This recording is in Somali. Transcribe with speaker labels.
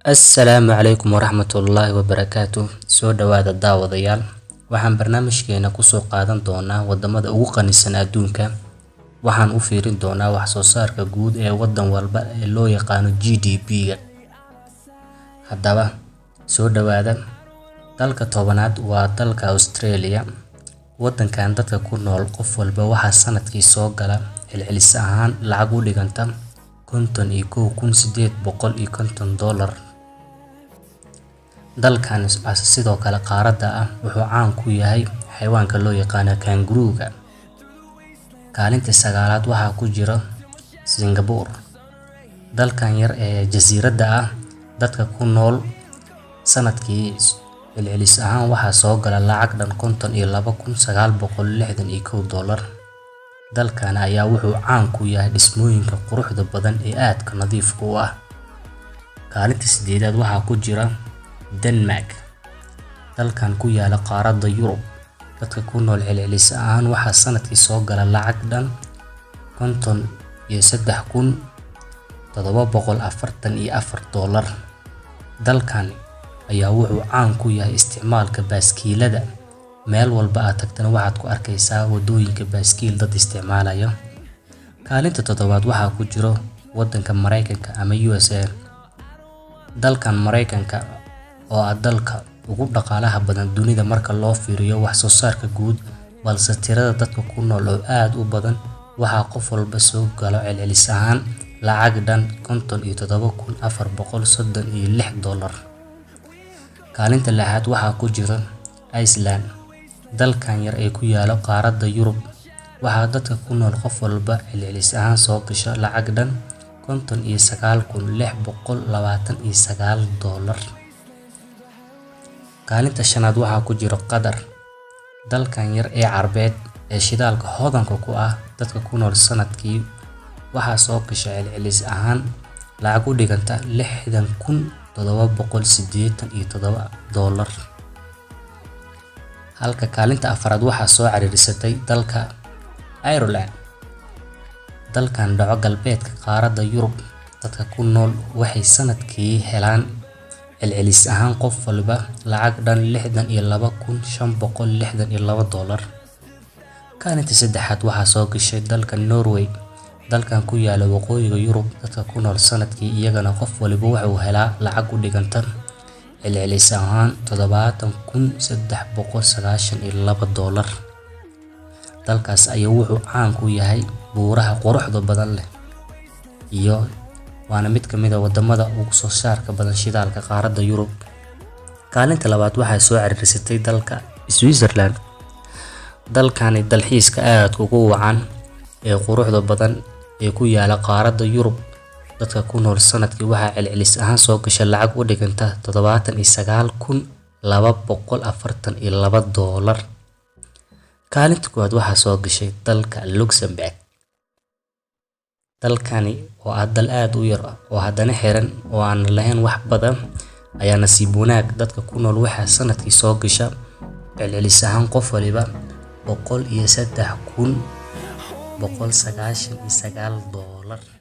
Speaker 1: Assalaamu calaykum waraxmatullaahi wabarakaatuh. Soo dhawaada daawadayaal. Waxaan barnaamijkeena ku soo qaadan doonaa wadamada ugu qanisan adduunka. Waxaan u fiirin doonaa wax soo saarka guud ee wadan walba ee loo yaqaano GDP-ga. Haddaba, soo dhawaada. Dalka tobanaad waa dalka Australia. Wadankan dadka ku nool qof walba waxaa sanadkii soo gala celcelis ahaan lacag u dhiganta $51,850. Dalkan sidoo kale qaaradda ah wuxuu caan ku yahay xayawaanka loo yaqaan kangaroo-ga. Kaalinta sagaalaad waxaa ku jira Singapore. Dalkan yar ee jasiiradda ah, dadka ku nool sanadkii celcelis ahaan waxaa soo gala lacag dhan $52,961. Dalkan ayaa wuxuu caan ku yahay dhismooyinka quruxda badan ee aadka nadiifka u ah. Kaalinta sideedaad waxaa ku jira Denmark. Dalkan ku yaala qaaradda Yurub, dadka ku nool celcelis ahaan waxaa sanadkii soo gala lacag dhan $53,744. Dalkan ayaa wuxuu caan ku yahay isticmaalka baaskiilada. Meel walba aad tagtana waxaad ku arkaysaa wadooyinka baaskiil dad isticmaalaya. Kaalinta toddobaad waxaa ku jira wadanka Mareykanka ama USA. Dalkan Mareykanka oo ah dalka ugu dhaqaalaha badan dunida marka loo fiiriyo wax soo saarka guud, balse tirada dadka ku nool oo aad u badan, waxaa qof walba soo galo celcelis ahaan lacag dhan $57,436. Kaalinta lixaad waxaa ku jira Iceland. Dalkan yar ee ku yaala qaaradda Yurub, waxaa dadka ku nool qof walba celcelis ahaan soo gasha lacag dhan $59,629. Kaalinta shanaad waxaa ku jira Qatar. Dalkan yar ee Carbeed ee shidaalka hodanka ku ah, dadka ku nool sanadkii waxaa soo gasha celcelis ahaan lacag u dhiganta $60,787. Halka kaalinta afraad waxaa soo ciriirsatay dalka Ireland. Dalkan dhaco galbeedka qaaradda Yurub, dadka ku nool waxay sanadkii helaan celcelis ahaan qof walba lacag dhan $62,562. Kaalinta saddexaad waxaa soo gashay dalka Norway. Dalkan ku yaala waqooyiga Yurub, dadka ku nool sanadkii iyagana qof walba wuxuu helaa lacag u dhiganta celcelis ahaan $70,392. Dalkaas ayaa wuxuu caan ku yahay buuraha quruxda badan leh waana mid ka mid ah wadamada ugu soo saarka badan shidaalka qaaradda Yurub. Kaalinta labaad waxaa soo ciriirsatay dalka Switzerland. Dalkani dalxiiska aad ugu wacan ee quruxda badan ee ku yaala qaaradda Yurub, dadka ku nool sanadkii waxaa celcelis ahaan soo gasha lacag u dhiganta $79,242. Kaalinta koowaad waxaa soo gashay dalka Luxembourg. Dalkani oo ah dal aad u yar oo haddana xiran oo aan lahayn wax badan, ayaa nasiib wanaag dadka ku nool waxaa sanadkii soo gasha celcelis ahaan qof waliba $103,199.